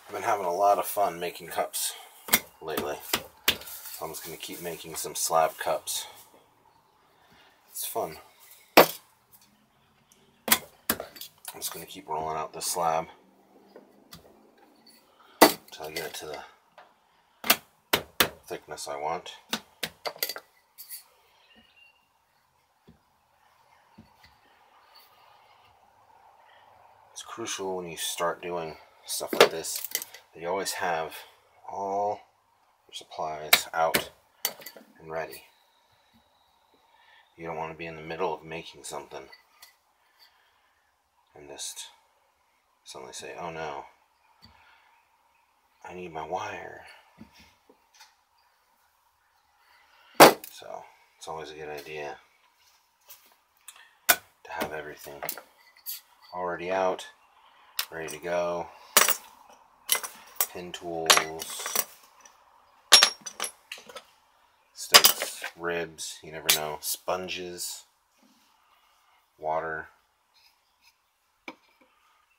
I've been having a lot of fun making cups lately. So I'm just going to keep making some slab cups. It's fun. I'm just going to keep rolling out this slab until I get it to the thickness I want. It's crucial when you start doing stuff like this that you always have all your supplies out and ready. You don't want to be in the middle of making something and just suddenly say, oh no, I need my wire. So it's always a good idea to have everything already out, ready to go. Pin tools, sticks, ribs, you never know, sponges, water,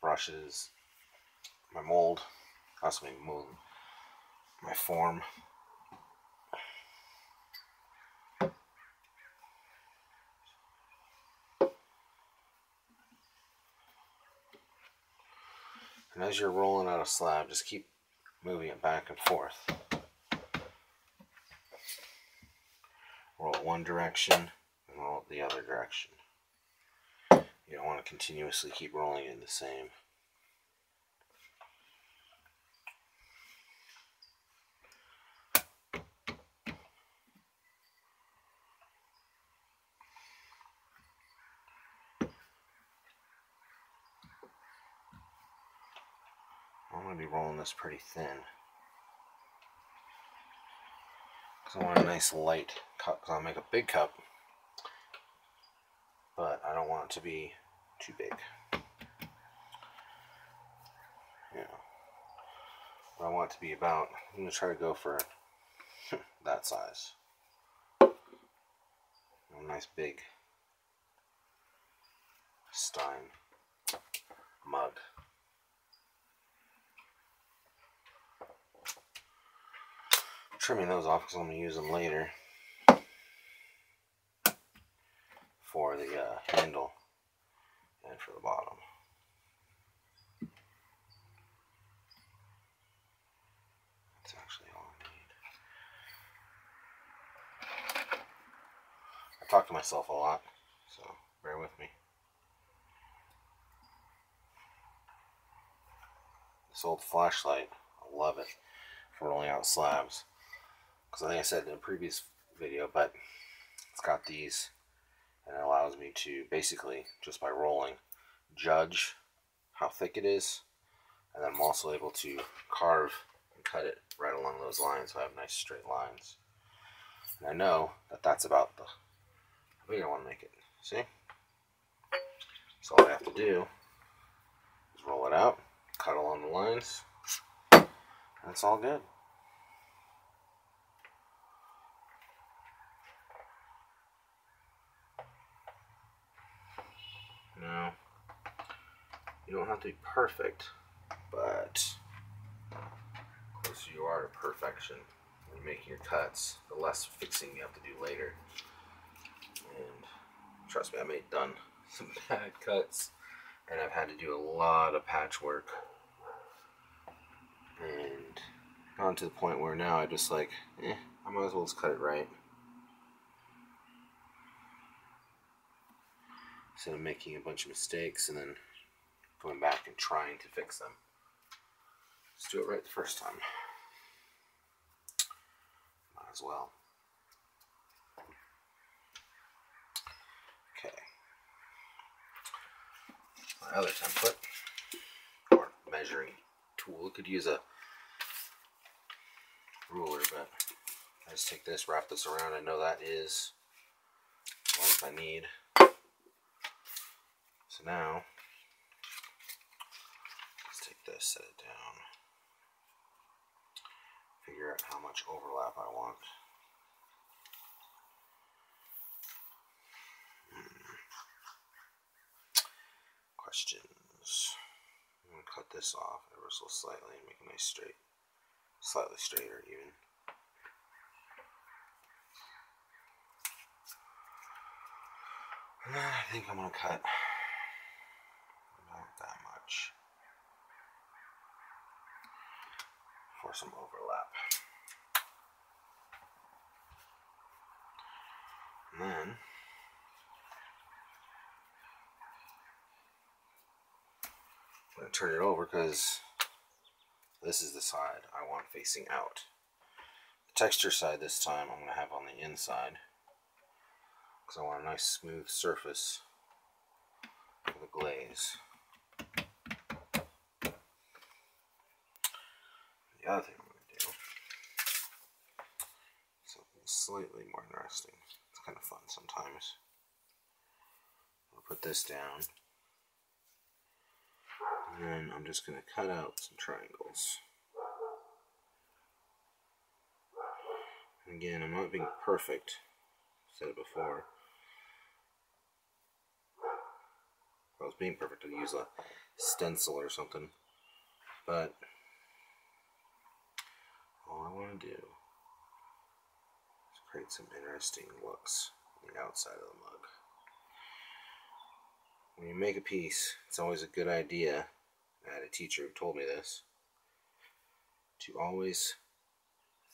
brushes, my mold, also my mold, my form. And as you're rolling out a slab, just keep moving it back and forth. Roll it one direction and roll it the other direction. You don't want to continuously keep rolling it the same. I'm going to be rolling this pretty thin, because I want a nice light cup, because I'll make a big cup, but I don't want it to be too big. You know, but I want it to be about, I'm going to try to go for that size. A nice big stein mug. Trimming those off because I'm going to use them later for the handle and for the bottom. That's actually all I need. I talk to myself a lot, so bear with me. This old flashlight, I love it for rolling out slabs. Because I think I said in a previous video, but it's got these, and it allows me to basically, just by rolling, judge how thick it is, and then I'm also able to carve and cut it right along those lines, so I have nice straight lines. And I know that that's about the way I want to make it. See? So all I have to do is roll it out, cut along the lines, and it's all good. Now, you don't have to be perfect, but the closer you are to perfection when you're making your cuts, the less fixing you have to do later. And trust me, I've done some bad cuts, and I've had to do a lot of patchwork, and gotten to the point where now I just like, I might as well just cut it right, instead of making a bunch of mistakes and then going back and trying to fix them. Just do it right the first time. Might as well. Okay. My other template, or measuring tool, could use a ruler, but I just take this, wrap this around. I know that is the length I need. So now, let's take this, set it down, figure out how much overlap I want. Questions. I'm going to cut this off. I so slightly, make a nice straight, slightly straighter even. And then I think I'm going to cut about that much for some overlap. And then I'm going to turn it over because this is the side I want facing out. The texture side this time I'm going to have on the inside because I want a nice smooth surface for the glaze. The other thing I'm going to do is something slightly more interesting. It's kind of fun sometimes. I'll put this down, and then I'm just going to cut out some triangles. And again, I'm not being perfect. I said it before. If I was being perfect, I'd use a stencil or something. But all I want to do is create some interesting looks on the outside of the mug. When you make a piece, it's always a good idea, I had a teacher who told me this, to always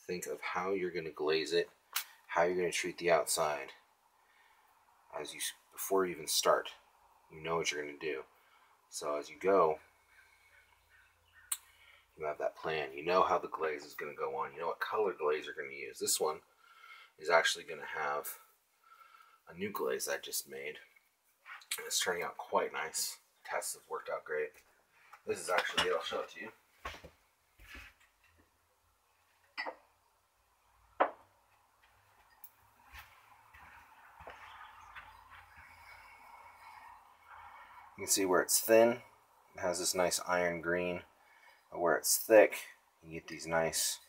think of how you're going to glaze it, how you're going to treat the outside before you even start. You know what you're going to do. So as you go, you have that plan. You know how the glaze is going to go on. You know what color glaze you're going to use. This one is actually going to have a new glaze I just made. And it's turning out quite nice. Tests have worked out great. This is actually it. I'll show it to you. You can see where it's thin, it has this nice iron green. But where it's thick, you get these nice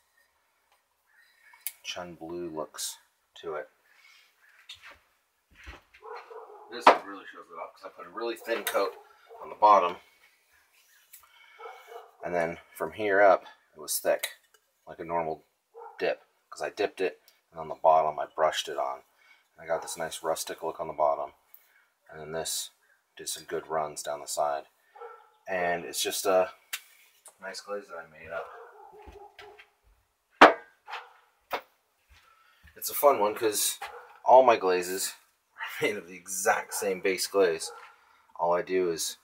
chun blue looks to it. This one really shows it off because I put a really thin coat on the bottom, and then from here up it was thick, like a normal dip, because I dipped it, and on the bottom I brushed it on. And I got this nice rustic look on the bottom, and then this did some good runs down the side, and it's just a nice glaze that I made up. It's a fun one because all my glazes are made of the exact same base glaze. All I do is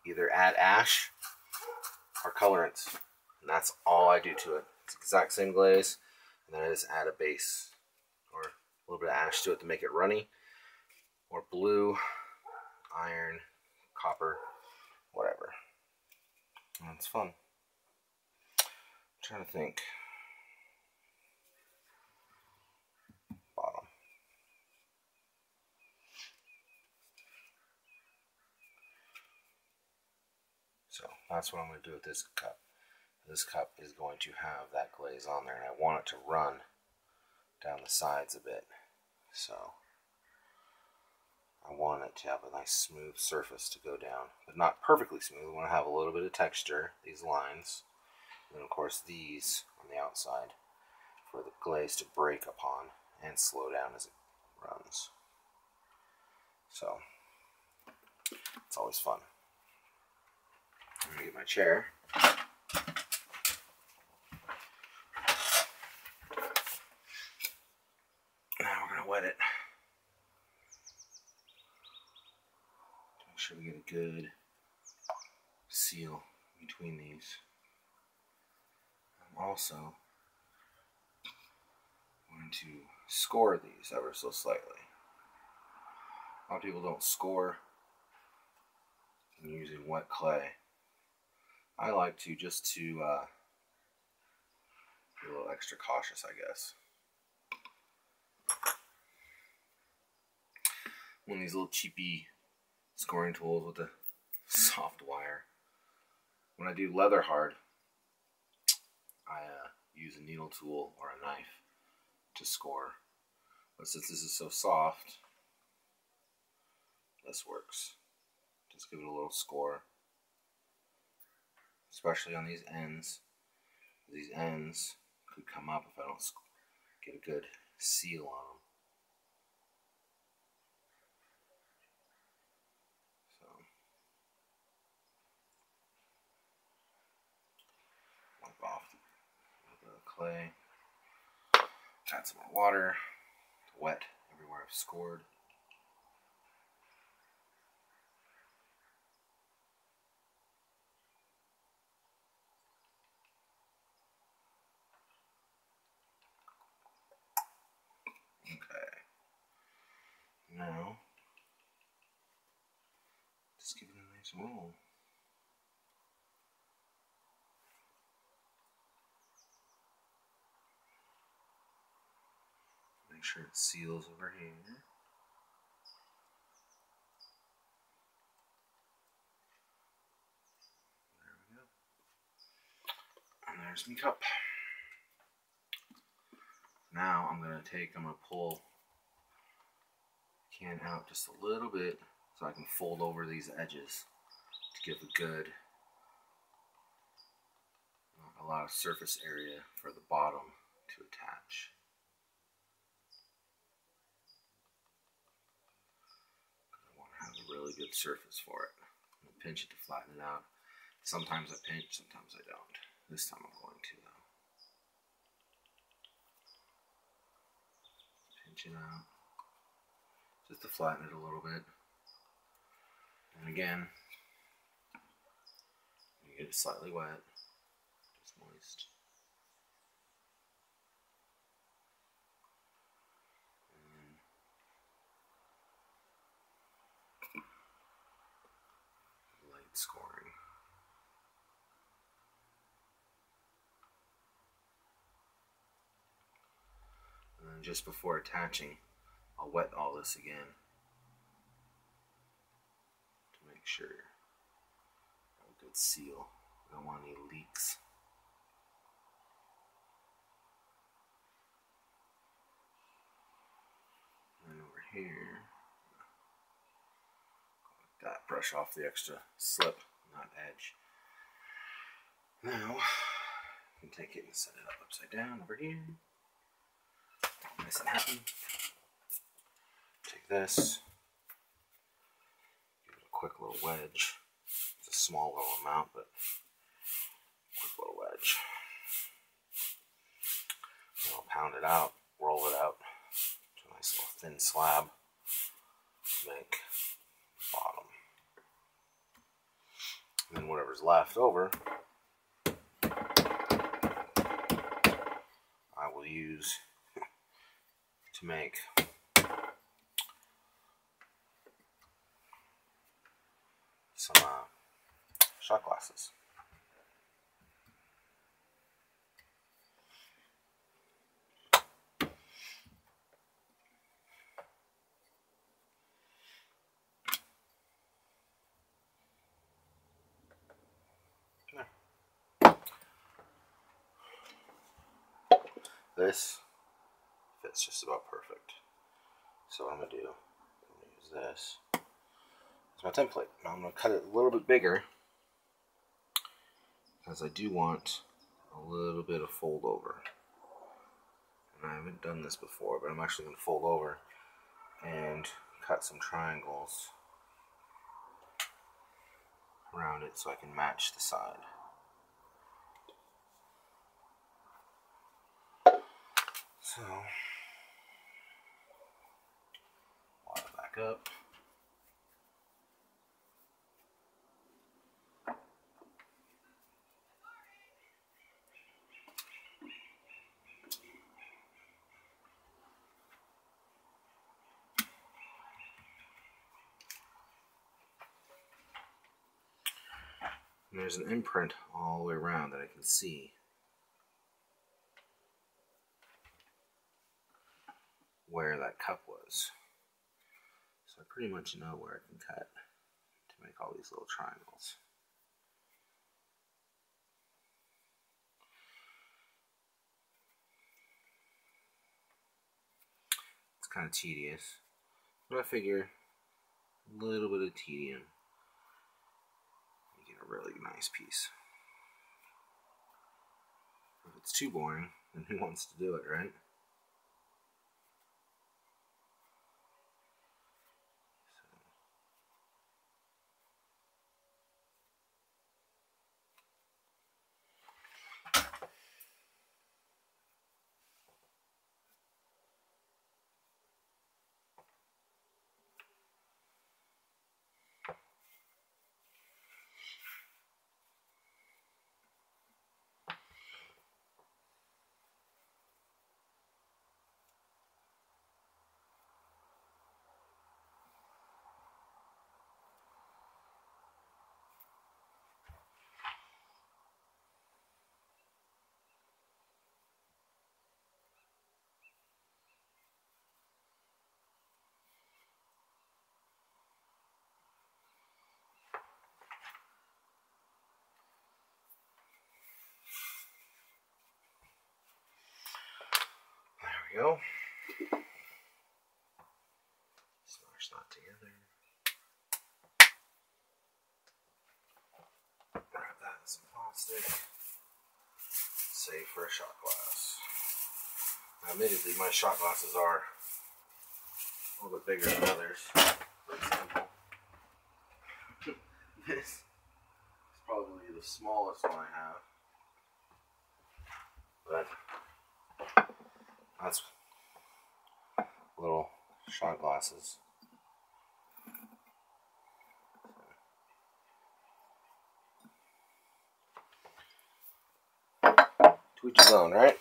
either add ash or colorants, and that's all I do to it. It's the exact same glaze, and then I just add a base or a little bit of ash to it to make it runny, or blue, iron, copper, whatever. And it's fun. I'm trying to think. Bottom. So that's what I'm going to do with this cup. This cup is going to have that glaze on there, and I want it to run down the sides a bit. So I want it to have a nice smooth surface to go down, but not perfectly smooth. I want to have a little bit of texture, these lines, and then of course these on the outside for the glaze to break upon and slow down as it runs. So it's always fun. I'm going to get my chair. Now we're going to wet it. Make sure we get a good seal between these. I'm also going to score these ever so slightly. A lot of people don't score using wet clay. I like to just to be a little extra cautious, I guess. One of these little cheapy scoring tools with a soft wire. When I do leather hard, I use a needle tool or a knife to score. But since this is so soft, this works. Just give it a little score. especially on these ends. These ends could come up if I don't get a good seal on them. So, wipe off a little bit of clay. Add some more water to wet everywhere I've scored. Okay. Now, just give it a nice roll. Make sure it seals over here. There we go. And there's my cup. Now I'm going to pull the can out just a little bit so I can fold over these edges to give a lot of surface area for the bottom to attach. I want to have a really good surface for it. I'm going to pinch it to flatten it out. Sometimes I pinch, sometimes I don't. This time I'm going to though. Pinch it out just to flatten it a little bit. And again, you get it slightly wet, just moist. And light scoring. And then just before attaching, I'll wet all this again to make sure I have a good seal. I don't want any leaks. And over here, like that, brush off the extra slip, not edge. Now, you can take it and set it up upside down over here. Nice and happy. Take this, give it a quick little wedge. It's a small little amount, but quick little wedge. And I'll pound it out, roll it out to a nice little thin slab to make the bottom. And then whatever's left over, I will use to make some shot glasses. This fits just about perfect. So what I'm going to do, I'm going to use this as my template. Now I'm going to cut it a little bit bigger because I do want a little bit of fold over. And I haven't done this before, but I'm actually going to fold over and cut some triangles around it so I can match the side. So, wire back up. And there's an imprint all the way around that I can see. Where that cup was. So I pretty much know where I can cut to make all these little triangles. It's kind of tedious, but I figure a little bit of tedium, you get a really nice piece. it's too boring, then who wants to do it, right? There we go. Smash that together. Wrap that in some plastic. Save for a shot glass. Now, admittedly, my shot glasses are a little bit bigger than others. For example, this is probably the smallest one I have. But that's little shot glasses. To each his own, right? Okay,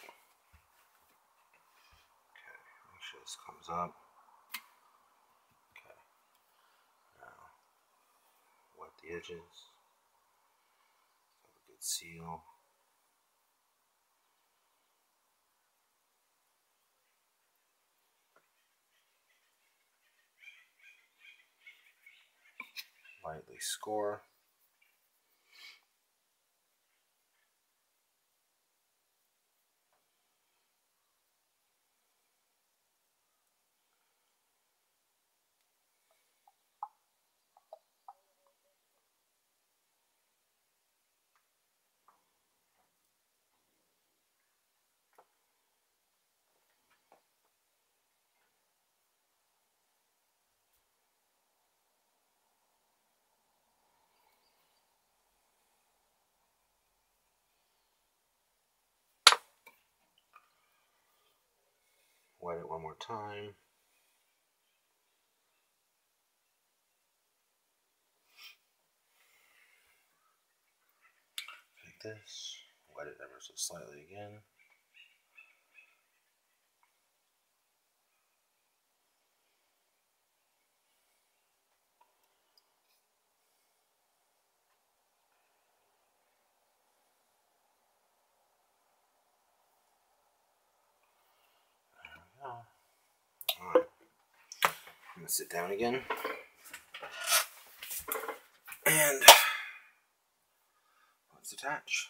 make sure this comes up. Okay, now wet the edges. Have a good seal. Lightly score. Wet it one more time. Take this, wet it ever so slightly again. There we go. Alright. I'm going to sit down again. And let's attach.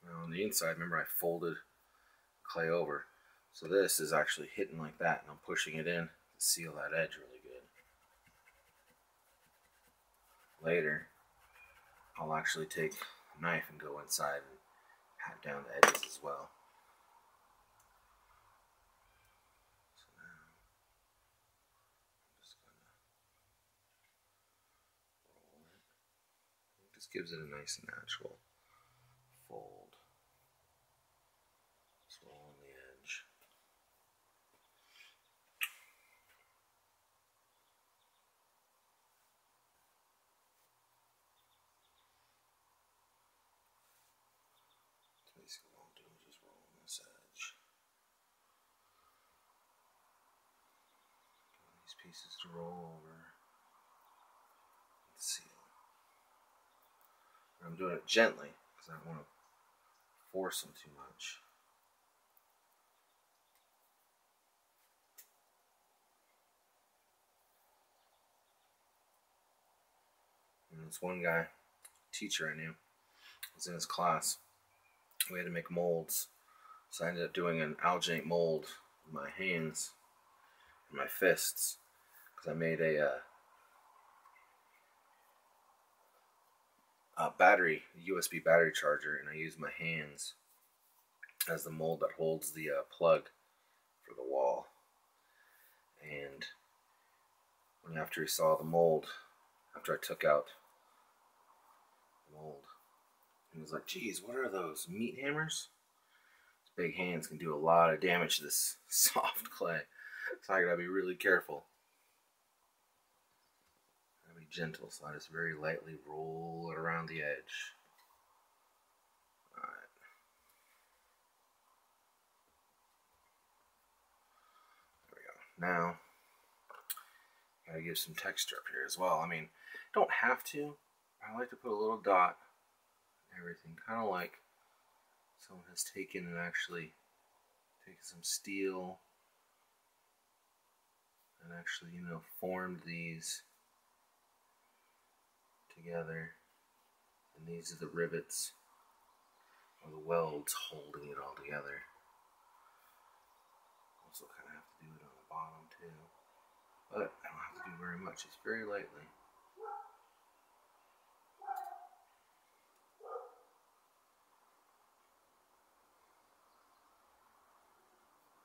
Now on the inside, remember I folded clay over. So this is actually hitting like that, and I'm pushing it in to seal that edge really good. Later, I'll actually take a knife and go inside and pat down the edges as well. So now, I'm just going to roll it. It just gives it a nice natural fold. Just roll on the edge. Basically what I'm doing is just rolling this edge. Get these pieces to roll over and seal. And I'm doing it gently because I don't want to force them too much. And this one guy, teacher I knew, was in his class. We had to make molds. So I ended up doing an alginate mold with my hands and my fists. Because I made a battery, a USB battery charger, and I used my hands as the mold that holds the plug for the wall. And after he saw the mold, after I took out the mold, he was like, "Geez, what are those, meat hammers?" His big hands can do a lot of damage to this soft clay, so I gotta be really careful. I gotta be gentle, so I just very lightly roll it around the edge. Alright. There we go. Now, gotta give some texture up here as well. I mean, don't have to. I like to put a little dot and everything, kind of like someone has taken and actually taken some steel and actually, you know, formed these together. And these are the rivets or the welds holding it all together. Also kind of have to do it on the bottom too. But I don't have to do very much, it's very lightly.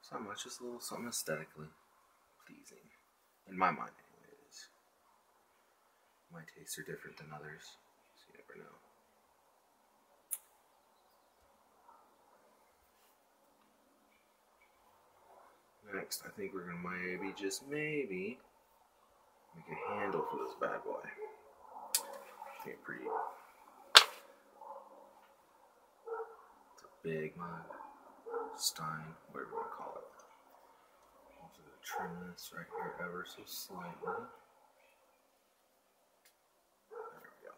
It's not much, just a little something aesthetically pleasing. In my mind, anyway, it is. My tastes are different than others, so you never know. Next, I think we're going to maybe, just maybe, make a handle for this bad boy. I think pretty. It's a big mug, stein, whatever you want to call it. I'm also going to trim this right here ever so slightly. There we go.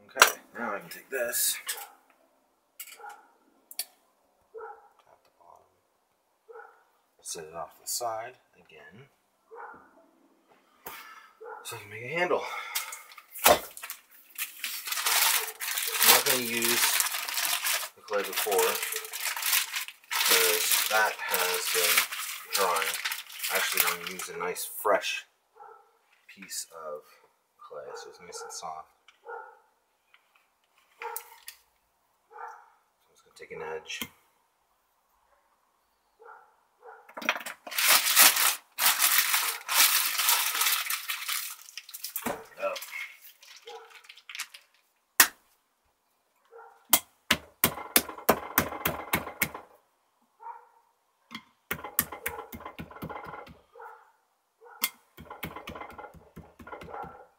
Okay, now I can take this. Set it off to the side again, so I can make a handle. I'm not going to use the clay before because that has been drying. Actually, I'm going to use a nice fresh piece of clay, so it's nice and soft. So I'm just going to take an edge.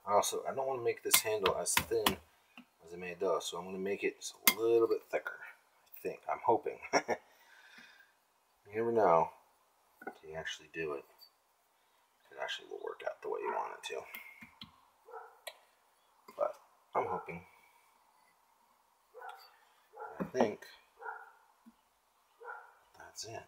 Also, I don't want to make this handle as thin as I made those, so I'm going to make it just a little bit thicker. I think. I'm hoping. You never know until you actually do it. It actually will work out the way you want it to. But I'm hoping. I think that's it.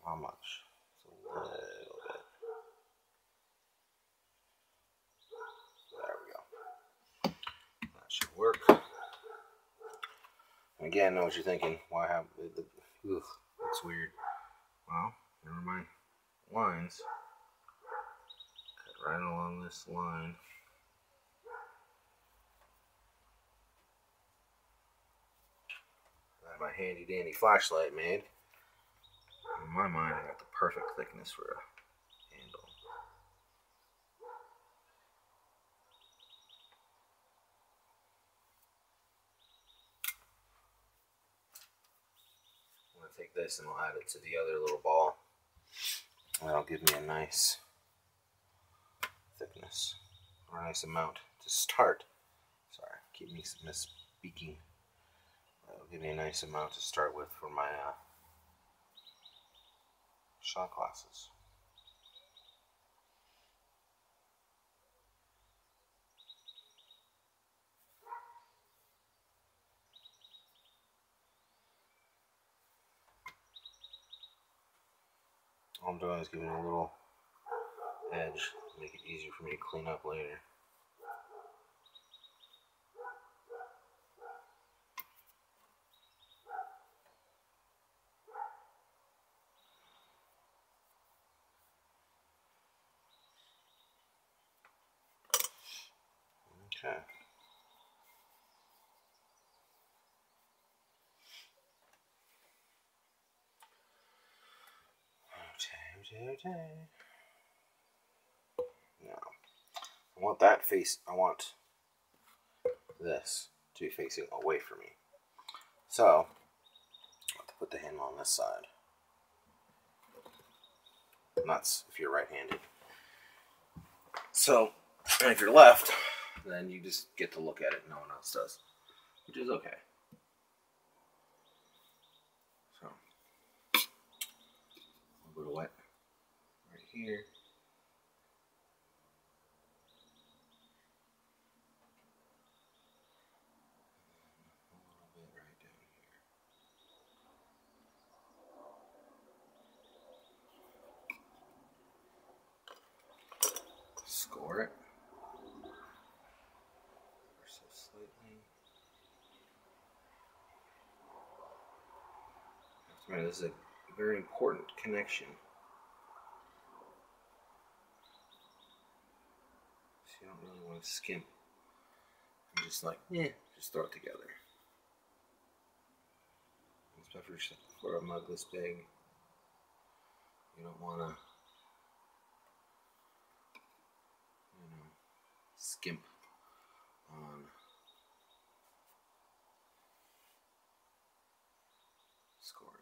How much? It's a little bit. There we go. That should work. And again, I know what you're thinking. Why have the it's weird. Well, never mind. Lines. Cut right along this line. I have my handy dandy flashlight made. In my mind, I got the perfect thickness for a handle. I'm going to take this and I'll add it to the other little ball. And that'll give me a nice thickness, or a nice amount to start. Sorry, keep me misspeaking. That'll give me a nice amount to start with for my shot glasses. All I'm doing is giving it a little edge to make it easier for me to clean up later. Okay. Now, I want that face, I want this to be facing away from me. So, I have to put the handle on this side. And that's if you're right-handed. So, if you're left, then you just get to look at it, no one else does, which is okay. So, a little bit of wet right here. A little bit right down here. Score it. So slightly. Remember, this is a very important connection. So you don't really want to skimp. And just like, just throw it together. Especially for a mug this big. You don't want to, skimp on scoring.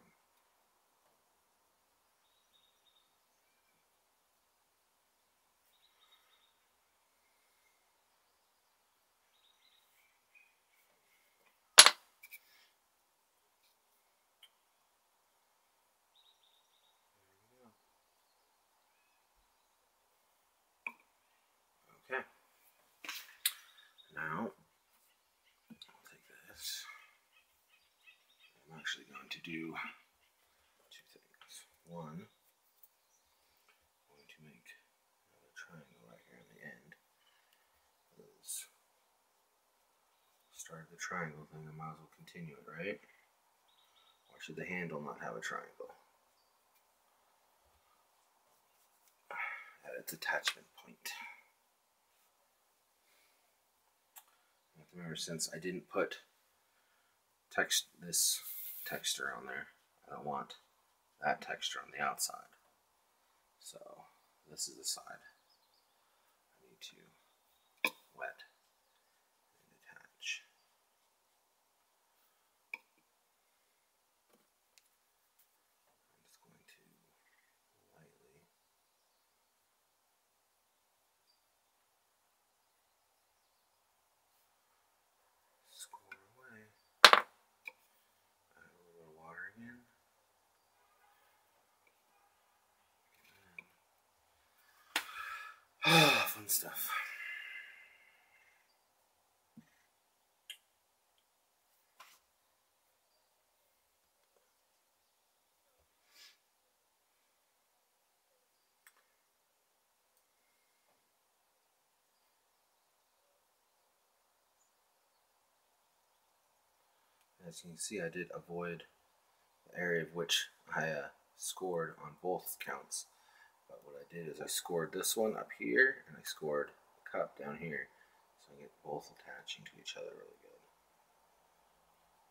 Okay. Now, I'll take this. I'm actually going to do two things. One, I'm going to make another triangle right here on the end. Because started the triangle thing, I might as well continue it, right? Or should the handle not have a triangle? At its attachment point. You have to remember, since I didn't put this texture on there, I don't want that texture on the outside. So this is the side I need to wet and attach. I'm just going to lightly score away. Add a little bit of water again. Fun stuff. As you can see, I did avoid the area of which I scored on both counts. But what I did is I scored this one up here, and I scored the cup down here. So I get both attaching to each other really good.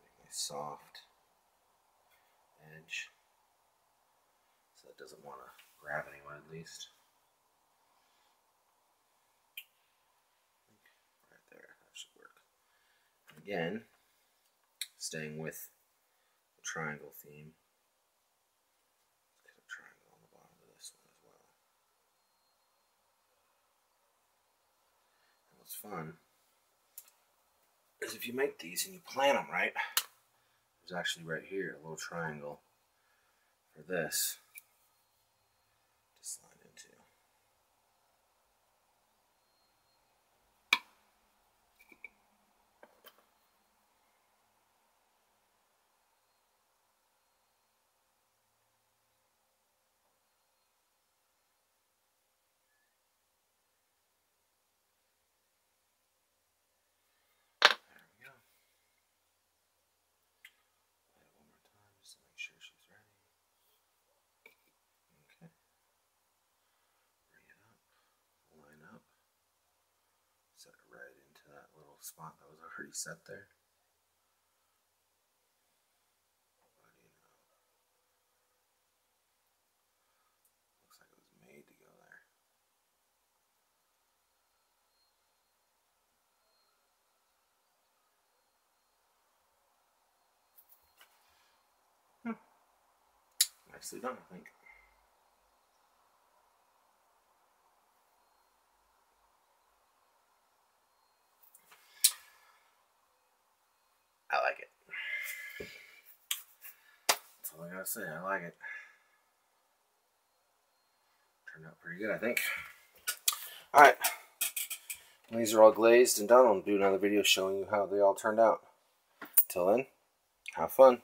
Make a soft edge. So it doesn't want to grab anyone, at least. Right there, that should work. And again, staying with the triangle theme. Let's get a triangle on the bottom of this one as well. And what's fun is if you make these and you plan them right, there's actually right here a little triangle for this to slide into. spot that was already set there. Looks like it was made to go there. Nicely done, I think. I like it. That's all I gotta say. I like it. Turned out pretty good, I think. Alright. These are all glazed and done. I'll do another video showing you how they all turned out. Till then, have fun.